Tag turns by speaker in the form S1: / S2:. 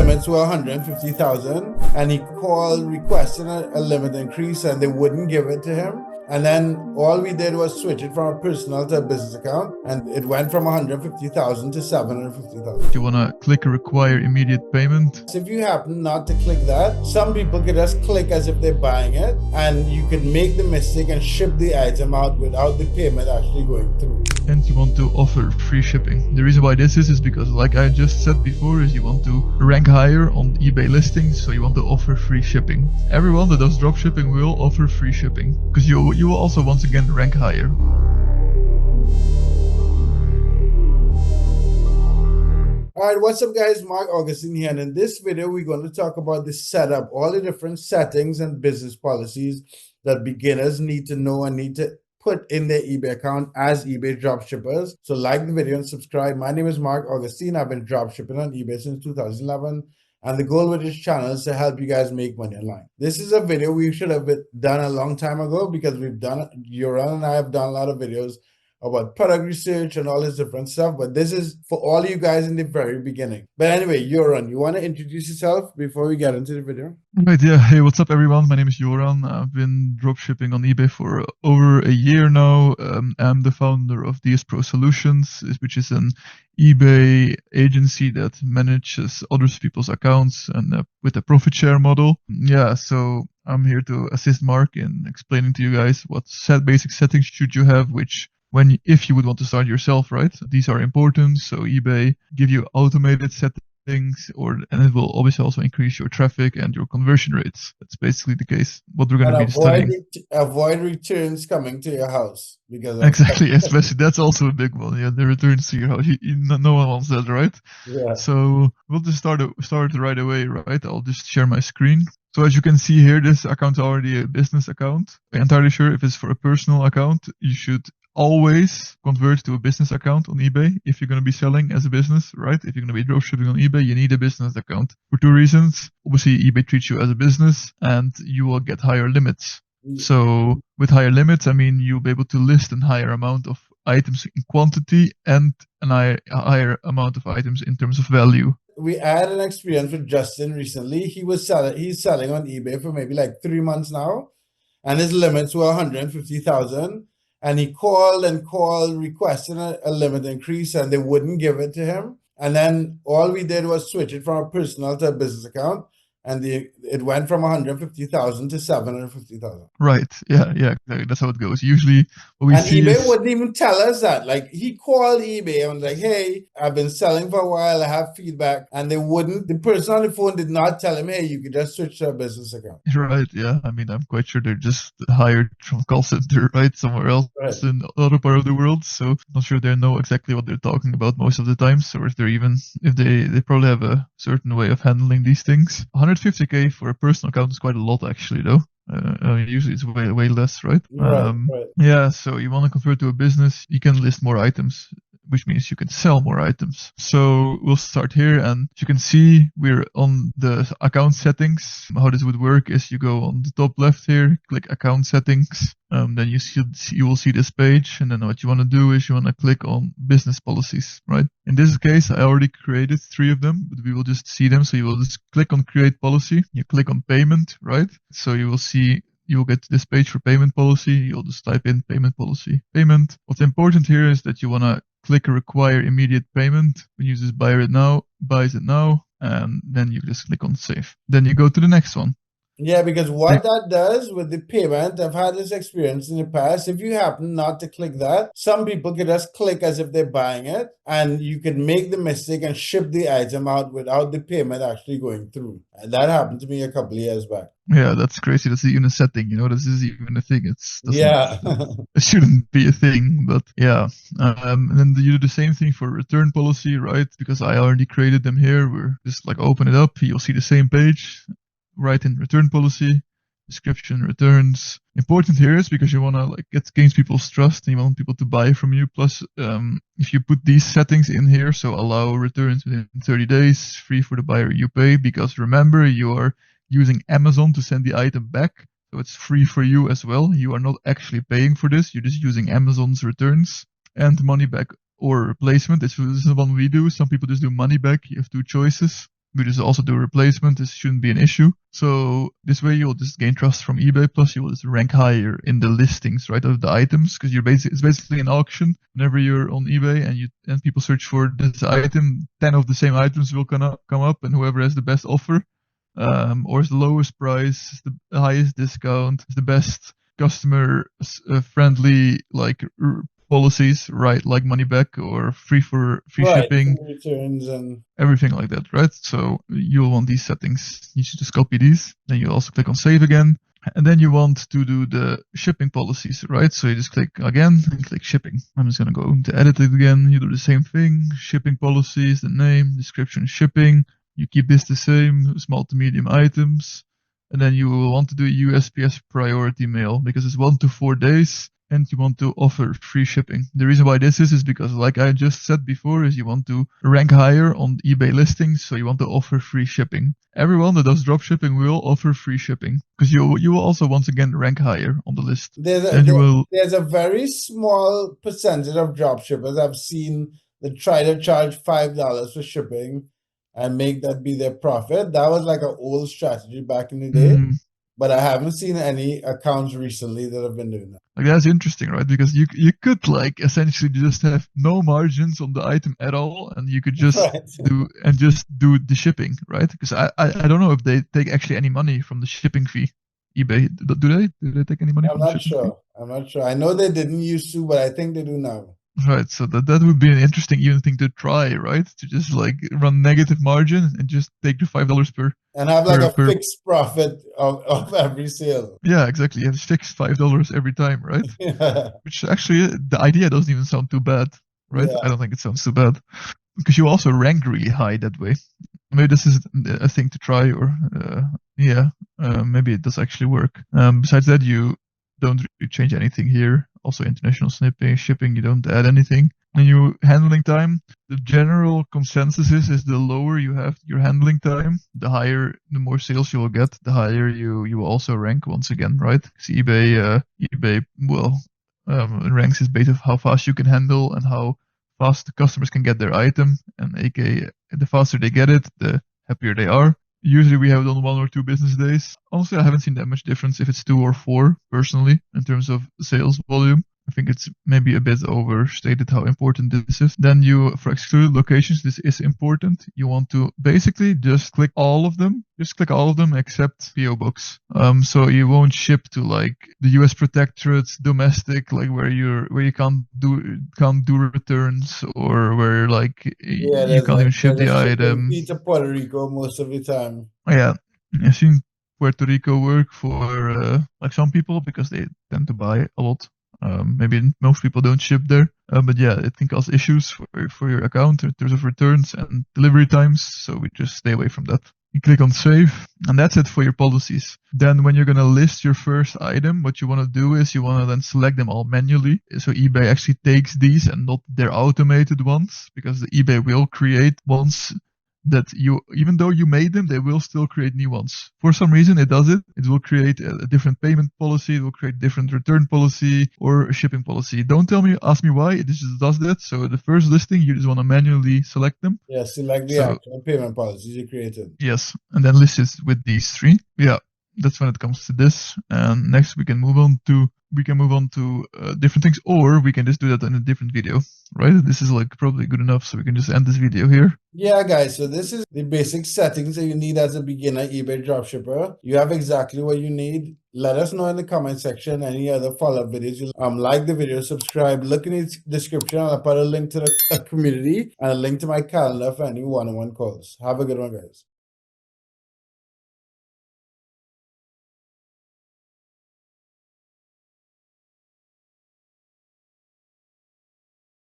S1: limits were 150,000, and he called requesting a limit increase, and they wouldn't give it to him. And then all we did was switch it from a personal to a business account, and it went from 150,000 to 750,000.
S2: You want to click require immediate payment.
S1: So if you happen not to click that, some people could just click as if they're buying it, and you could make the mistake and ship the item out without the payment actually going through.
S2: And you want to offer free shipping. The reason why this is because, like I just said before, is you want to rank higher on eBay listings, so you want to offer free shipping. Everyone that does dropshipping will offer free shipping, because you will also once again rank higher.
S1: Alright, what's up guys, Mark Augustine here, and in this video we're going to talk about the setup, all the different settings and business policies that beginners need to know and need to put in their eBay account as eBay dropshippers. So like the video and subscribe. My name is Mark Augustine. I've been dropshipping on eBay since 2011. And the goal with this channel is to help you guys make money online. This is a video we should have done a long time ago, because Joran and I have done a lot of videos about product research and all this different stuff. But this is for all you guys in the very beginning. But anyway, Joran, you want to introduce yourself before we get into the video?
S2: Right, yeah. Hey, what's up everyone? My name is Joran. I've been dropshipping on eBay for over a year now. I'm the founder of DS Pro Solutions, which is an eBay agency that manages other people's accounts and with a profit share model. Yeah, so I'm here to assist Mark in explaining to you guys what basic settings should you have, if you would want to start yourself, right? These are important. So eBay give you automated settings, and it will obviously also increase your traffic and your conversion rates. That's basically the case. What we're going to be studying.
S1: Avoid returns coming to your house, because
S2: exactly, especially that's also a big one. Yeah, the returns to your house. No one wants that, right?
S1: Yeah.
S2: So we'll just start right away, right? I'll just share my screen. So as you can see here, this account is already a business account. I'm entirely sure if it's for a personal account, you should always convert to a business account on eBay if you're going to be selling as a business, right? If you're going to be dropshipping on eBay, you need a business account for two reasons. Obviously, eBay treats you as a business and you will get higher limits. So with higher limits, I mean, you'll be able to list a higher amount of items in quantity and a higher amount of items in terms of value.
S1: We had an experience with Justin recently. He's selling on eBay for maybe like 3 months now, and his limits were 150,000. And he called requesting a limit increase, and they wouldn't give it to him. And then all we did was switch it from a personal to a business account, and it went from 150,000 to 750,000.
S2: Right. Yeah. Exactly. That's how it goes. Usually what we see
S1: eBay wouldn't even tell us that. Like, he called eBay and was like, hey, I've been selling for a while, I have feedback. And the person on the phone did not tell him, hey, you could just switch to a business account.
S2: Right. Yeah. I mean, I'm quite sure they're just hired from a call center, right? Somewhere else in another part of the world. So I'm not sure they know exactly what they're talking about most of the time. So if they probably have a certain way of handling these things. 150K for a personal account is quite a lot, actually, though. Usually it's way less, right?
S1: Right.
S2: Yeah, so you want to convert to a business, you can list more items, which means you can sell more items. So we'll start here, and you can see we're on the account settings. How this would work is you go on the top left here, click account settings. Then you will see this page, and then what you want to do is you want to click on business policies, right? In this case, I already created 3 of them, but we will just see them. So you will just click on create policy. You click on payment, right? So you will get this page for payment policy. You'll just type in payment policy, payment. What's important here is that you want to click require immediate payment. When you just buys it now, and then you just click on save. Then you go to the next one.
S1: Yeah, because what that does with the payment, I've had this experience in the past. If you happen not to click that, some people could just click as if they're buying it, and you could make the mistake and ship the item out without the payment actually going through. And that happened to me a couple of years back.
S2: Yeah, that's crazy. That's even a setting, this is even a thing.
S1: Yeah.
S2: It shouldn't be a thing, but yeah. And then you do the same thing for return policy, right? Because I already created them here. We're just like open it up. You'll see the same page. Write in return policy, description, returns. Important here is because you want to gain people's trust, and you want people to buy from you. Plus, if you put these settings in here, so allow returns within 30 days, free for the buyer you pay, because remember, you are using Amazon to send the item back. So it's free for you as well. You are not actually paying for this. You're just using Amazon's returns and money back or replacement. This is the one we do. Some people just do money back. You have 2 choices. We just also do replacement. This shouldn't be an issue. So this way you'll just gain trust from eBay. Plus you will just rank higher in the listings, right, of the items, because it's basically an auction. Whenever you're on eBay and people search for this item, 10 of the same items will come up, and whoever has the best offer, or is the lowest price, is the highest discount, is the best customer friendly policies, right? Like money back or free
S1: Right,
S2: shipping,
S1: returns and
S2: everything like that, right? So you'll want these settings. You should just copy these. Then you also click on save again. And then you want to do the shipping policies, right? So you just click again and click shipping. I'm just going to go to edit it again. You do the same thing. Shipping policies, the name, description, shipping. You keep this the same, small to medium items. And then you will want to do USPS priority mail because it's 1 to 4 days. And you want to offer free shipping. The reason why this is because, like I just said before, is you want to rank higher on eBay listings, so you want to offer free shipping. Everyone that does dropshipping will offer free shipping because you will also once again rank higher on the list.
S1: There's a very small percentage of dropshippers I've seen that try to charge $5 for shipping and make that be their profit. That was like an old strategy back in the day. But I haven't seen any accounts recently that have been doing that.
S2: Like that's interesting, right? Because you could like essentially just have no margins on the item at all, and you could just do the shipping, right? Because I don't know if they take actually any money from the shipping fee. eBay, do they take any money from the shipping fee?
S1: I'm not sure. I know they didn't used to, but I think they do now.
S2: Right, so that would be an interesting even thing to try, right? To just like run negative margin and just take the $5 per
S1: and have like a fixed profit of every sale.
S2: Yeah, exactly. You have fixed $5 every time, right? Yeah. Which actually the idea doesn't even sound too bad, right? Yeah. I don't think it sounds too bad because you also rank really high that way. Maybe this is a thing to try, or maybe it does actually work. Besides that, you don't really change anything here. Also, international shipping, you don't add anything. And your handling time, the general consensus is the lower you have your handling time, the more sales you will get, the higher you will also rank once again, right? Because eBay ranks is based on how fast you can handle and how fast the customers can get their item, and aka the faster they get it, the happier they are. Usually we have it on 1 or 2 business days. Honestly, I haven't seen that much difference if it's 2 or 4 personally in terms of sales volume. I think it's maybe a bit overstated how important this is. Then for excluded locations, this is important. You want to basically just click all of them. Just click all of them except PO Box. So you won't ship to like the US protectorates, domestic, like where you can't do returns, or where like you can't even ship the item.
S1: To Puerto Rico most of the time.
S2: Yeah, I've seen Puerto Rico work for like some people because they tend to buy a lot. Maybe most people don't ship there, but yeah, it can cause issues for your account in terms of returns and delivery times, so we just stay away from that. You click on save, and that's it for your policies. Then when you're going to list your first item, what you want to do is you want to then select them all manually. So eBay actually takes these and not their automated ones, because the eBay will create ones that even though you made them, they will still create new ones. For some reason, it does it. It will create a different payment policy. It will create different return policy or a shipping policy. Ask me why. It just does that. So the first listing, you just want to manually select them.
S1: Yeah, select the actual payment policies you created.
S2: Yes, and then list it with these 3. Yeah, that's when it comes to this. And next we can move on to different things, or we can just do that in a different video, right? This is like probably good enough, so we can just end this video here.
S1: Yeah, guys, so this is the basic settings that you need as a beginner eBay dropshipper. You have exactly what you need. Let us know in the comment section any other follow-up videos. Like the video, subscribe, look in the description. I'll put a link to the community and a link to my calendar for any one-on-one calls. Have a good one, guys.